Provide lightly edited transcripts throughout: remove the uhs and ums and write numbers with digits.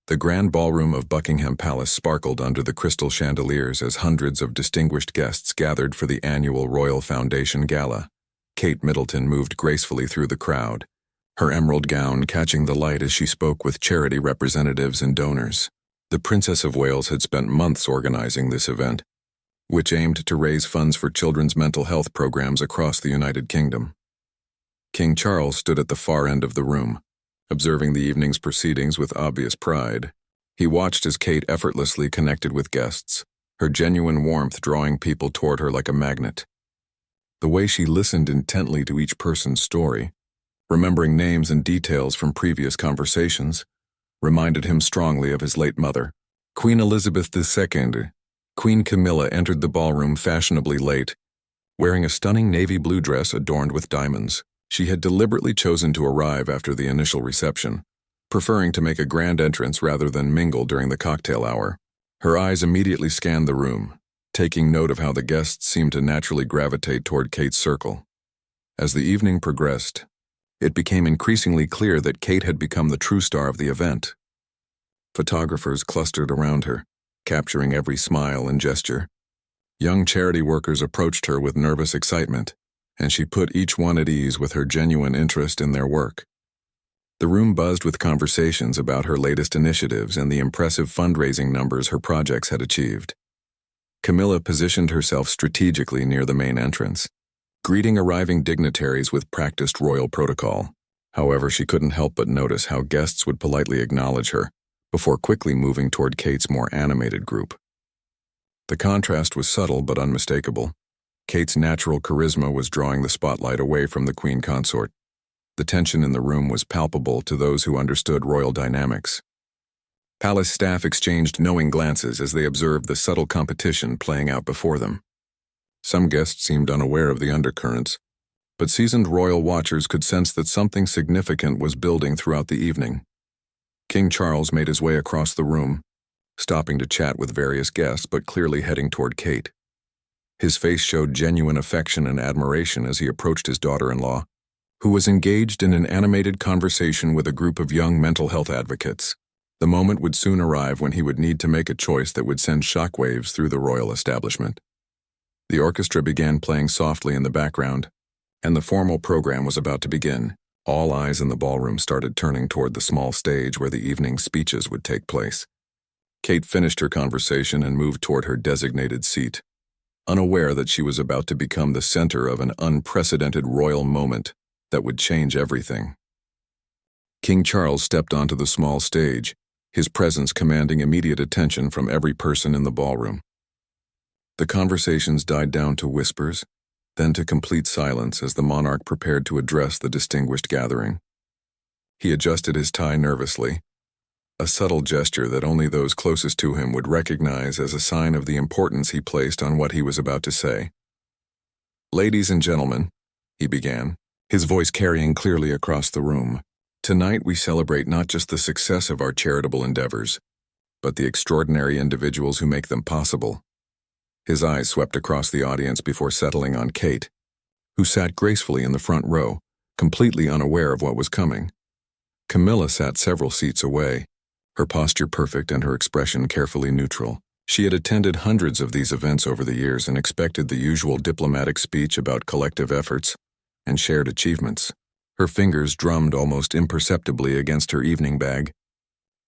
The grand ballroom of Buckingham Palace sparkled under the crystal chandeliers as hundreds of distinguished guests gathered for the annual Royal Foundation Gala. Kate Middleton moved gracefully through the crowd, her emerald gown catching the light as she spoke with charity representatives and donors. The Princess of Wales had spent months organizing this event, which aimed to raise funds for children's mental health programs across the United Kingdom. King Charles stood at the far end of the room, observing the evening's proceedings with obvious pride. He watched as Kate effortlessly connected with guests, her genuine warmth drawing people toward her like a magnet. The way she listened intently to each person's story, remembering names and details from previous conversations, reminded him strongly of his late mother. Queen Elizabeth II. Queen Camilla entered the ballroom fashionably late, wearing a stunning navy blue dress adorned with diamonds. She had deliberately chosen to arrive after the initial reception, preferring to make a grand entrance rather than mingle during the cocktail hour. Her eyes immediately scanned the room, taking note of how the guests seemed to naturally gravitate toward Kate's circle. As the evening progressed, it became increasingly clear that Kate had become the true star of the event. Photographers clustered around her, capturing every smile and gesture. Young charity workers approached her with nervous excitement, and she put each one at ease with her genuine interest in their work. The room buzzed with conversations about her latest initiatives and the impressive fundraising numbers her projects had achieved. Camilla positioned herself strategically near the main entrance, greeting arriving dignitaries with practiced royal protocol. However, she couldn't help but notice how guests would politely acknowledge her, before quickly moving toward Kate's more animated group. The contrast was subtle but unmistakable. Kate's natural charisma was drawing the spotlight away from the queen consort. The tension in the room was palpable to those who understood royal dynamics. Palace staff exchanged knowing glances as they observed the subtle competition playing out before them. Some guests seemed unaware of the undercurrents, but seasoned royal watchers could sense that something significant was building throughout the evening. King Charles made his way across the room, stopping to chat with various guests but clearly heading toward Kate. His face showed genuine affection and admiration as he approached his daughter-in-law, who was engaged in an animated conversation with a group of young mental health advocates. The moment would soon arrive when he would need to make a choice that would send shockwaves through the royal establishment. The orchestra began playing softly in the background, and the formal program was about to begin. All eyes in the ballroom started turning toward the small stage where the evening's speeches would take place. Kate finished her conversation and moved toward her designated seat, unaware that she was about to become the center of an unprecedented royal moment that would change everything. King Charles stepped onto the small stage, his presence commanding immediate attention from every person in the ballroom. The conversations died down to whispers, then to complete silence as the monarch prepared to address the distinguished gathering. He adjusted his tie nervously, a subtle gesture that only those closest to him would recognize as a sign of the importance he placed on what he was about to say. "Ladies and gentlemen," he began, his voice carrying clearly across the room, "tonight we celebrate not just the success of our charitable endeavors, but the extraordinary individuals who make them possible." His eyes swept across the audience before settling on Kate, who sat gracefully in the front row, completely unaware of what was coming. Camilla sat several seats away, her posture perfect and her expression carefully neutral. She had attended hundreds of these events over the years and expected the usual diplomatic speech about collective efforts and shared achievements. Her fingers drummed almost imperceptibly against her evening bag,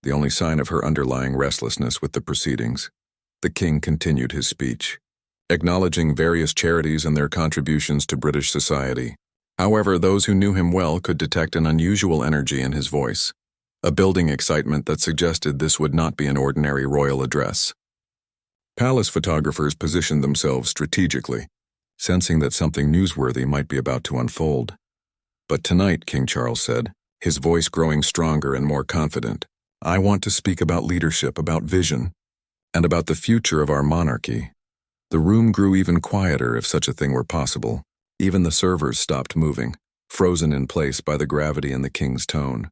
the only sign of her underlying restlessness with the proceedings. The king continued his speech, acknowledging various charities and their contributions to British society. However, those who knew him well could detect an unusual energy in his voice, a building excitement that suggested this would not be an ordinary royal address. Palace photographers positioned themselves strategically, sensing that something newsworthy might be about to unfold. "But tonight," King Charles said, his voice growing stronger and more confident, "I want to speak about leadership, about vision, and about the future of our monarchy." The room grew even quieter, if such a thing were possible. Even the servers stopped moving, frozen in place by the gravity in the king's tone.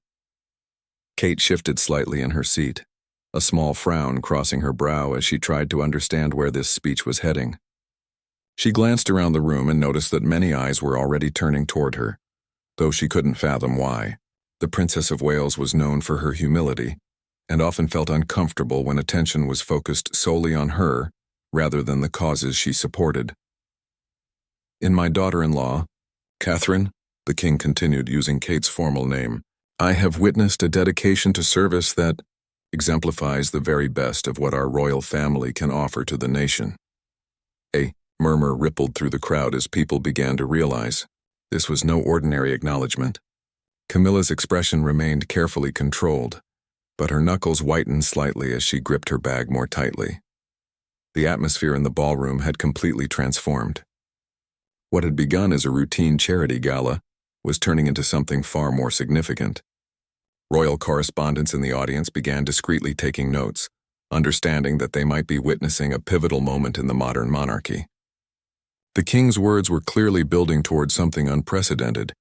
Kate shifted slightly in her seat, a small frown crossing her brow as she tried to understand where this speech was heading. She glanced around the room and noticed that many eyes were already turning toward her, though she couldn't fathom why. The Princess of Wales was known for her humility, and often felt uncomfortable when attention was focused solely on her rather than the causes she supported. In my daughter-in-law, Catherine, the king continued using Kate's formal name, I have witnessed a dedication to service that exemplifies the very best of what our royal family can offer to the nation. A murmur rippled through the crowd as people began to realize this was no ordinary acknowledgement. Camilla's expression remained carefully controlled, but her knuckles whitened slightly as she gripped her bag more tightly. The atmosphere in the ballroom had completely transformed. What had begun as a routine charity gala was turning into something far more significant. Royal correspondents in the audience began discreetly taking notes, understanding that they might be witnessing a pivotal moment in the modern monarchy. The king's words were clearly building toward something unprecedented,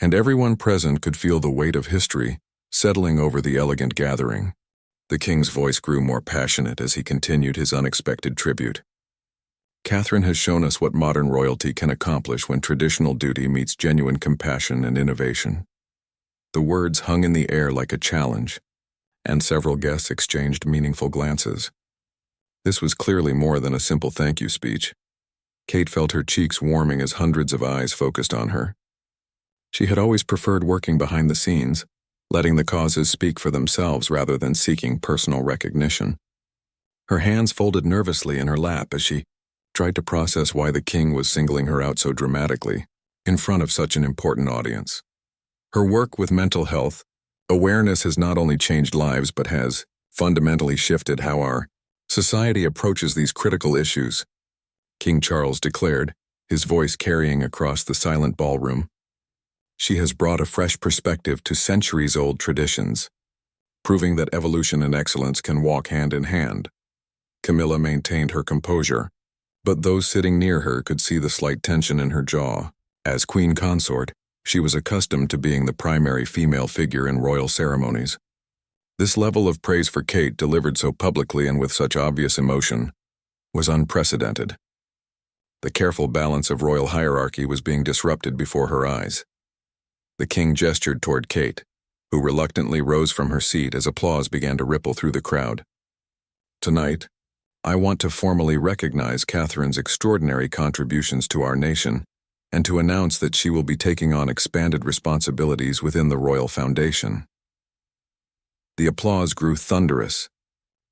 and everyone present could feel the weight of history settling over the elegant gathering. The king's voice grew more passionate as he continued his unexpected tribute. Catherine has shown us what modern royalty can accomplish when traditional duty meets genuine compassion and innovation. The words hung in the air like a challenge, and several guests exchanged meaningful glances. This was clearly more than a simple thank you speech. Kate felt her cheeks warming as hundreds of eyes focused on her. She had always preferred working behind the scenes, letting the causes speak for themselves rather than seeking personal recognition. Her hands folded nervously in her lap as she tried to process why the king was singling her out so dramatically in front of such an important audience. Her work with mental health awareness has not only changed lives but has fundamentally shifted how our society approaches these critical issues, King Charles declared, his voice carrying across the silent ballroom. She has brought a fresh perspective to centuries-old traditions, proving that evolution and excellence can walk hand in hand. Camilla maintained her composure, but those sitting near her could see the slight tension in her jaw. As queen consort, she was accustomed to being the primary female figure in royal ceremonies. This level of praise for Kate, delivered so publicly and with such obvious emotion, was unprecedented. The careful balance of royal hierarchy was being disrupted before her eyes. The king gestured toward Kate, who reluctantly rose from her seat as applause began to ripple through the crowd. Tonight, I want to formally recognize Catherine's extraordinary contributions to our nation and to announce that she will be taking on expanded responsibilities within the Royal Foundation. The applause grew thunderous,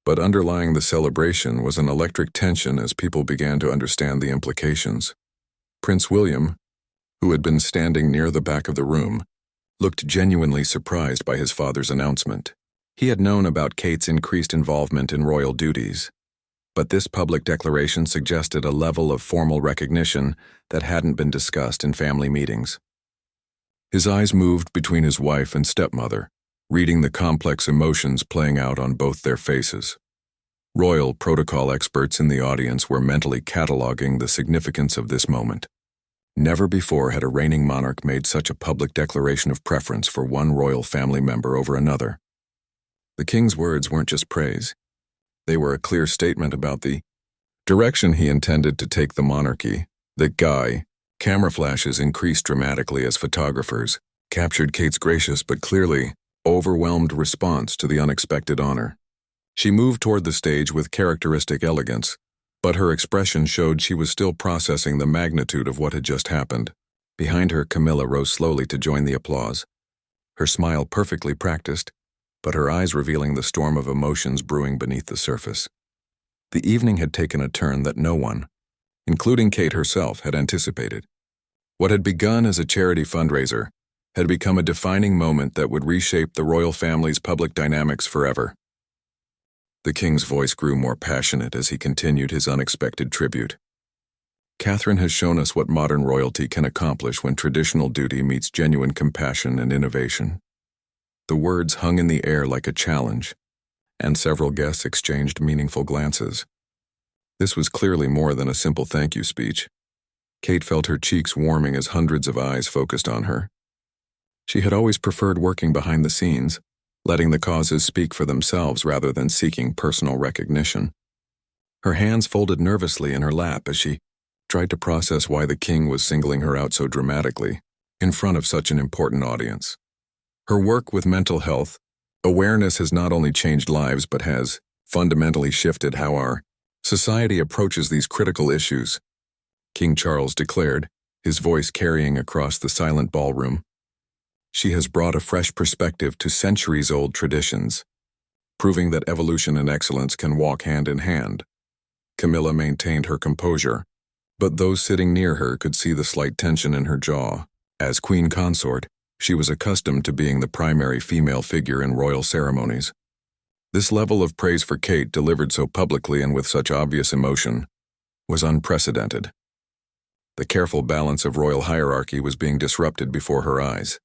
but underlying the celebration was an electric tension as people began to understand the implications. Prince William, who had been standing near the back of the room, looked genuinely surprised by his father's announcement. He had known about Kate's increased involvement in royal duties, but this public declaration suggested a level of formal recognition that hadn't been discussed in family meetings. His eyes moved between his wife and stepmother, reading the complex emotions playing out on both their faces. Royal protocol experts in the audience were mentally cataloging the significance of this moment. Never before had a reigning monarch made such a public declaration of preference for one royal family member over another. The king's words weren't just praise. They were a clear statement about the direction he intended to take the monarchy. Camera flashes increased dramatically as photographers captured Kate's gracious but clearly overwhelmed response to the unexpected honor. She moved toward the stage with characteristic elegance, but her expression showed she was still processing the magnitude of what had just happened. Behind her, Camilla rose slowly to join the applause, her smile perfectly practiced, but her eyes revealing the storm of emotions brewing beneath the surface. The evening had taken a turn that no one, including Kate herself, had anticipated. What had begun as a charity fundraiser had become a defining moment that would reshape the royal family's public dynamics forever. The king's voice grew more passionate as he continued his unexpected tribute. Catherine has shown us what modern royalty can accomplish when traditional duty meets genuine compassion and innovation. The words hung in the air like a challenge, and several guests exchanged meaningful glances. This was clearly more than a simple thank you speech. Kate felt her cheeks warming as hundreds of eyes focused on her. She had always preferred working behind the scenes, letting the causes speak for themselves rather than seeking personal recognition. Her hands folded nervously in her lap as she tried to process why the king was singling her out so dramatically in front of such an important audience. Her work with mental health Awareness has not only changed lives but has fundamentally shifted how our society approaches these critical issues, King Charles declared, his voice carrying across the silent ballroom. She has brought a fresh perspective to centuries-old traditions, proving that evolution and excellence can walk hand in hand. Camilla maintained her composure, but those sitting near her could see the slight tension in her jaw. As queen consort, she was accustomed to being the primary female figure in royal ceremonies. This level of praise for Kate, delivered so publicly and with such obvious emotion, was unprecedented. The careful balance of royal hierarchy was being disrupted before her eyes.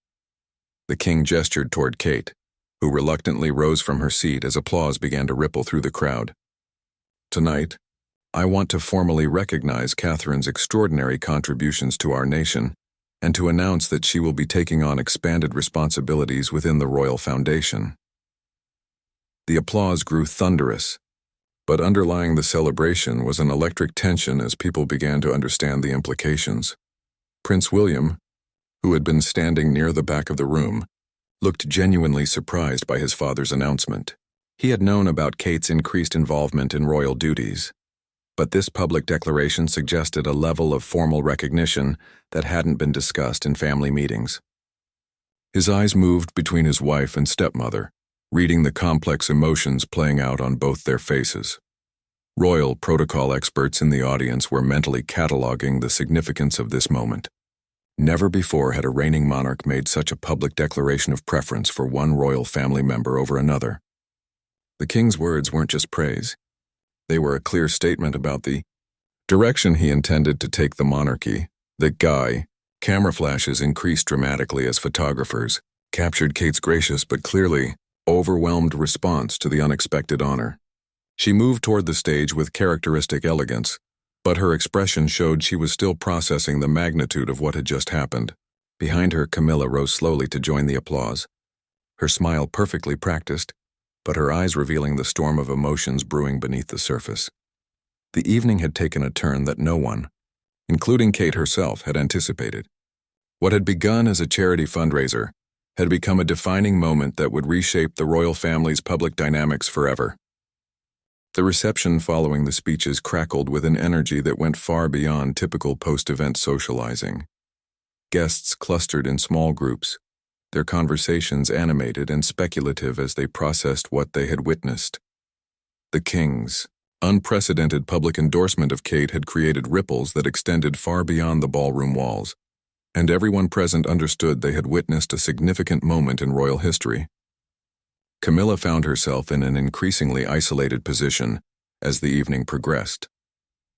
The king gestured toward Kate, who reluctantly rose from her seat as applause began to ripple through the crowd. "Tonight, I want to formally recognize Catherine's extraordinary contributions to our nation and to announce that she will be taking on expanded responsibilities within the royal foundation." The applause grew thunderous, but underlying the celebration was an electric tension as people began to understand the implications. Prince William, who had been standing near the back of the room, looked genuinely surprised by his father's announcement. He had known about Kate's increased involvement in royal duties, but this public declaration suggested a level of formal recognition that hadn't been discussed in family meetings. His eyes moved between his wife and stepmother, reading the complex emotions playing out on both their faces. Royal protocol experts in the audience were mentally cataloging the significance of this moment. Never before had a reigning monarch made such a public declaration of preference for one royal family member over another. The king's words weren't just praise. They were a clear statement about the direction he intended to take the monarchy. Camera flashes increased dramatically as photographers captured Kate's gracious but clearly overwhelmed response to the unexpected honor. She moved toward the stage with characteristic elegance, but her expression showed she was still processing the magnitude of what had just happened. Behind her, Camilla rose slowly to join the applause, her smile perfectly practiced, but her eyes revealing the storm of emotions brewing beneath the surface. The evening had taken a turn that no one, including Kate herself, had anticipated. What had begun as a charity fundraiser had become a defining moment that would reshape the royal family's public dynamics forever. The reception following the speeches crackled with an energy that went far beyond typical post-event socializing. Guests clustered in small groups, their conversations animated and speculative as they processed what they had witnessed. The king's unprecedented public endorsement of Kate had created ripples that extended far beyond the ballroom walls, and everyone present understood they had witnessed a significant moment in royal history. Camilla found herself in an increasingly isolated position as the evening progressed.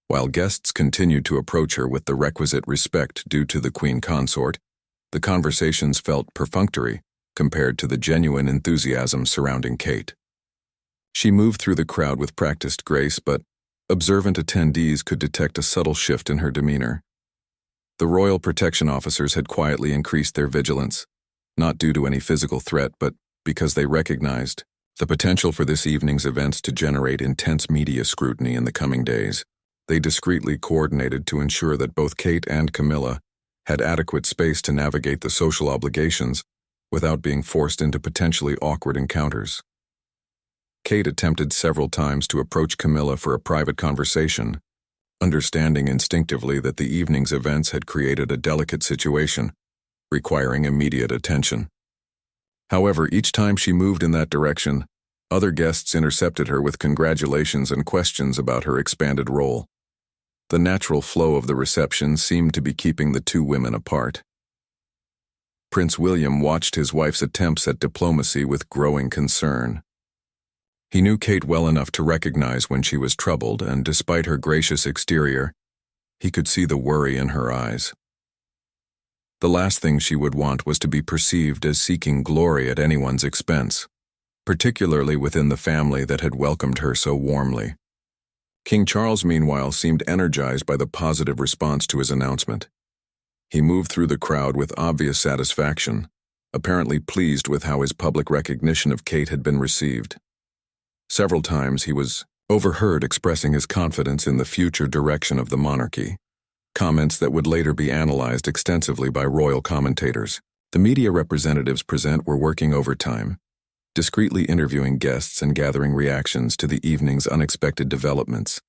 While guests continued to approach her with the requisite respect due to the queen consort, the conversations felt perfunctory compared to the genuine enthusiasm surrounding Kate. She moved through the crowd with practiced grace, but observant attendees could detect a subtle shift in her demeanor. The royal protection officers had quietly increased their vigilance, not due to any physical threat, but because they recognized the potential for this evening's events to generate intense media scrutiny in the coming days. They discreetly coordinated to ensure that both Kate and Camilla had adequate space to navigate the social obligations without being forced into potentially awkward encounters. Kate attempted several times to approach Camilla for a private conversation, understanding instinctively that the evening's events had created a delicate situation, requiring immediate attention. However, each time she moved in that direction, other guests intercepted her with congratulations and questions about her expanded role. The natural flow of the reception seemed to be keeping the two women apart. Prince William watched his wife's attempts at diplomacy with growing concern. He knew Kate well enough to recognize when she was troubled, and despite her gracious exterior, he could see the worry in her eyes. The last thing she would want was to be perceived as seeking glory at anyone's expense, particularly within the family that had welcomed her so warmly. King Charles, meanwhile, seemed energized by the positive response to his announcement. He moved through the crowd with obvious satisfaction, apparently pleased with how his public recognition of Kate had been received. Several times he was overheard expressing his confidence in the future direction of the monarchy, comments that would later be analyzed extensively by royal commentators. The media representatives present were working overtime, discreetly interviewing guests and gathering reactions to the evening's unexpected developments.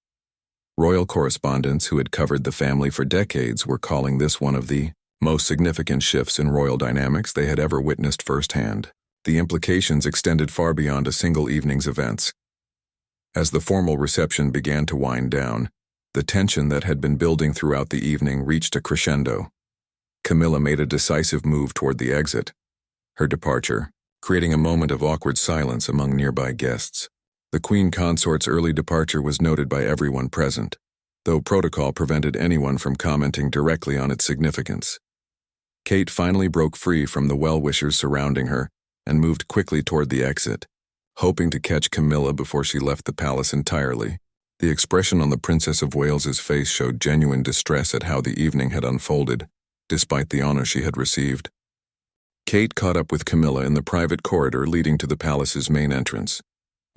Royal correspondents who had covered the family for decades were calling this one of the most significant shifts in royal dynamics they had ever witnessed firsthand. The implications extended far beyond a single evening's events. As the formal reception began to wind down, the tension that had been building throughout the evening reached a crescendo. Camilla made a decisive move toward the exit, her departure creating a moment of awkward silence among nearby guests. The Queen Consort's early departure was noted by everyone present, though protocol prevented anyone from commenting directly on its significance. Kate finally broke free from the well-wishers surrounding her and moved quickly toward the exit, hoping to catch Camilla before she left the palace entirely. The expression on the Princess of Wales's face showed genuine distress at how the evening had unfolded, despite the honor she had received. Kate caught up with Camilla in the private corridor leading to the palace's main entrance,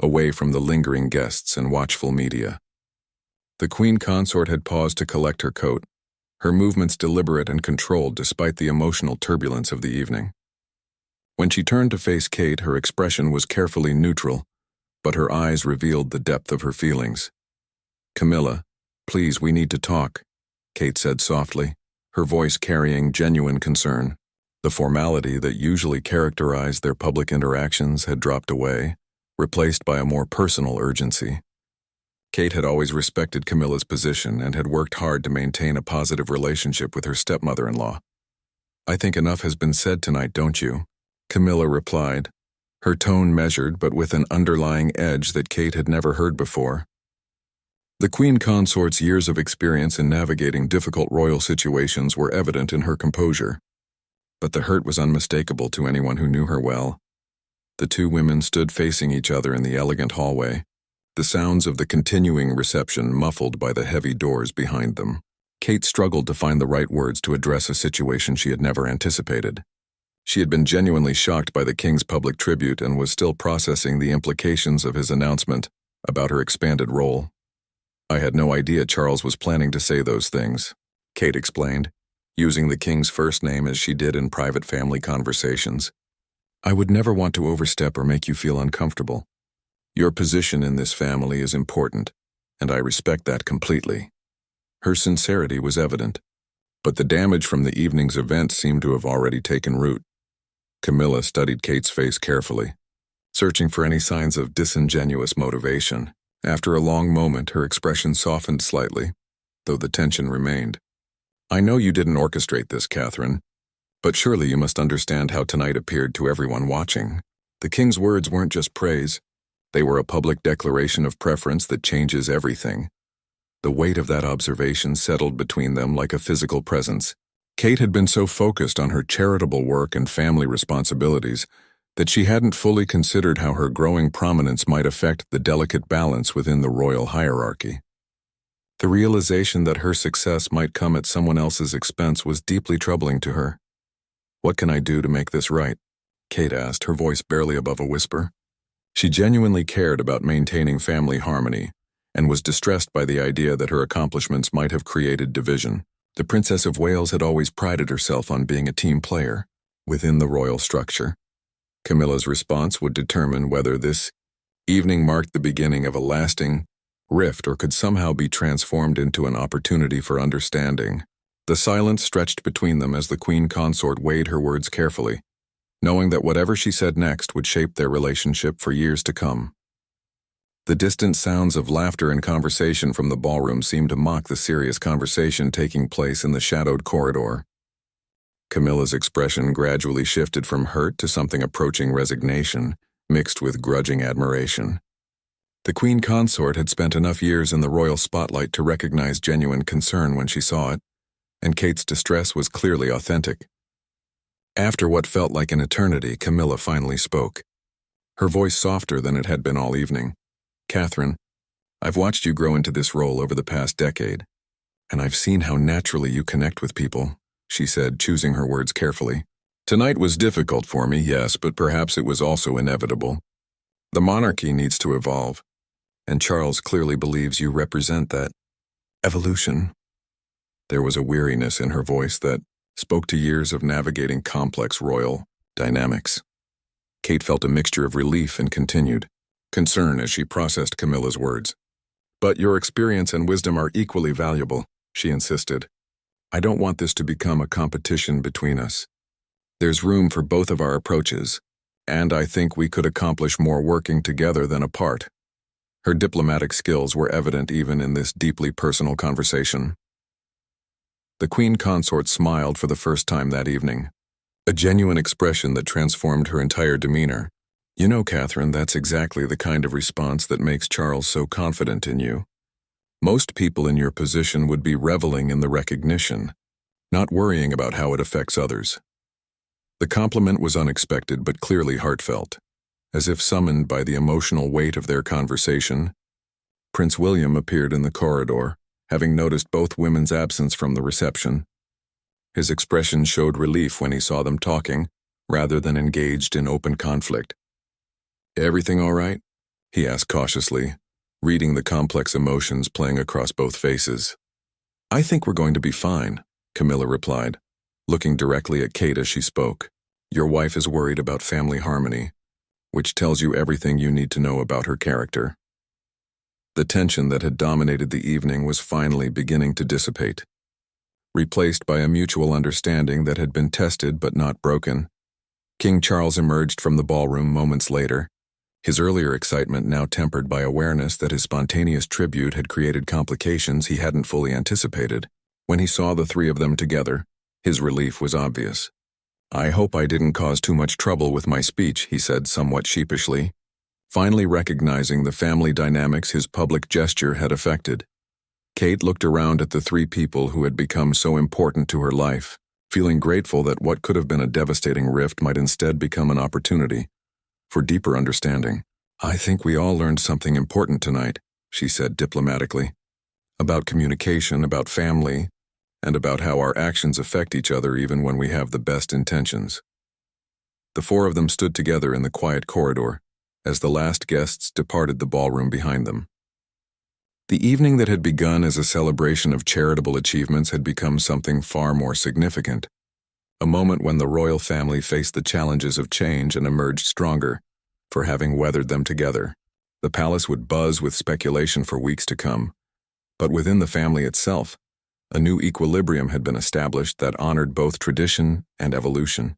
away from the lingering guests and watchful media. The Queen Consort had paused to collect her coat, her movements deliberate and controlled despite the emotional turbulence of the evening. When she turned to face Kate, her expression was carefully neutral, but her eyes revealed the depth of her feelings. "Camilla, please, we need to talk," Kate said softly, her voice carrying genuine concern. The formality that usually characterized their public interactions had dropped away, replaced by a more personal urgency. Kate had always respected Camilla's position and had worked hard to maintain a positive relationship with her stepmother-in-law. "I think enough has been said tonight, don't you?" Camilla replied, her tone measured but with an underlying edge that Kate had never heard before. The Queen Consort's years of experience in navigating difficult royal situations were evident in her composure, but the hurt was unmistakable to anyone who knew her well. The two women stood facing each other in the elegant hallway, the sounds of the continuing reception muffled by the heavy doors behind them. Kate struggled to find the right words to address a situation she had never anticipated. She had been genuinely shocked by the king's public tribute and was still processing the implications of his announcement about her expanded role. "I had no idea Charles was planning to say those things," Kate explained, using the king's first name as she did in private family conversations. "I would never want to overstep or make you feel uncomfortable. Your position in this family is important, and I respect that completely." Her sincerity was evident, but the damage from the evening's event seemed to have already taken root. Camilla studied Kate's face carefully, searching for any signs of disingenuous motivation. After a long moment, her expression softened slightly, though the tension remained. "I know you didn't orchestrate this, Catherine, but surely you must understand how tonight appeared to everyone watching." The king's words weren't just praise. They were a public declaration of preference that changes everything. The weight of that observation settled between them like a physical presence. Kate had been so focused on her charitable work and family responsibilities that she hadn't fully considered how her growing prominence might affect the delicate balance within the royal hierarchy. The realization that her success might come at someone else's expense was deeply troubling to her. "What can I do to make this right?" Kate asked, her voice barely above a whisper. She genuinely cared about maintaining family harmony and was distressed by the idea that her accomplishments might have created division. The Princess of Wales had always prided herself on being a team player within the royal structure. Camilla's response would determine whether this evening marked the beginning of a lasting rift or could somehow be transformed into an opportunity for understanding. The silence stretched between them as the Queen Consort weighed her words carefully, knowing that whatever she said next would shape their relationship for years to come. The distant sounds of laughter and conversation from the ballroom seemed to mock the serious conversation taking place in the shadowed corridor. Camilla's expression gradually shifted from hurt to something approaching resignation, mixed with grudging admiration. The Queen Consort had spent enough years in the royal spotlight to recognize genuine concern when she saw it, and Kate's distress was clearly authentic. After what felt like an eternity, Camilla finally spoke, her voice softer than it had been all evening. "Catherine, I've watched you grow into this role over the past decade, and I've seen how naturally you connect with people," she said, choosing her words carefully. "Tonight was difficult for me, yes, but perhaps it was also inevitable. The monarchy needs to evolve, and Charles clearly believes you represent that evolution." There was a weariness in her voice that spoke to years of navigating complex royal dynamics. Kate felt a mixture of relief and continued concern as she processed Camilla's words. But your experience and wisdom are equally valuable, she insisted. I don't want this to become a competition between us. There's room for both of our approaches, and I think we could accomplish more working together than apart. Her diplomatic skills were evident even in this deeply personal conversation. The Queen Consort smiled for the first time that evening, a genuine expression that transformed her entire demeanor. You know, Catherine, that's exactly the kind of response that makes Charles so confident in you. Most people in your position would be reveling in the recognition, not worrying about how it affects others. The compliment was unexpected but clearly heartfelt. As if summoned by the emotional weight of their conversation, Prince William appeared in the corridor, having noticed both women's absence from the reception. His expression showed relief when he saw them talking, rather than engaged in open conflict. Everything all right? He asked cautiously, reading the complex emotions playing across both faces. I think we're going to be fine, Camilla replied, looking directly at Kate as she spoke. Your wife is worried about family harmony, which tells you everything you need to know about her character. The tension that had dominated the evening was finally beginning to dissipate. Replaced by a mutual understanding that had been tested but not broken, King Charles emerged from the ballroom moments later, his earlier excitement now tempered by awareness that his spontaneous tribute had created complications he hadn't fully anticipated. When he saw the three of them together, his relief was obvious. I hope I didn't cause too much trouble with my speech, he said somewhat sheepishly, finally recognizing the family dynamics his public gesture had affected. Kate looked around at the three people who had become so important to her life, feeling grateful that what could have been a devastating rift might instead become an opportunity for deeper understanding. I think we all learned something important tonight, she said diplomatically, about communication, about family, and about how our actions affect each other even when we have the best intentions. The four of them stood together in the quiet corridor as the last guests departed the ballroom behind them. The evening that had begun as a celebration of charitable achievements had become something far more significant, a moment when the royal family faced the challenges of change and emerged stronger for having weathered them together. The palace would buzz with speculation for weeks to come, but within the family itself, a new equilibrium had been established that honored both tradition and evolution.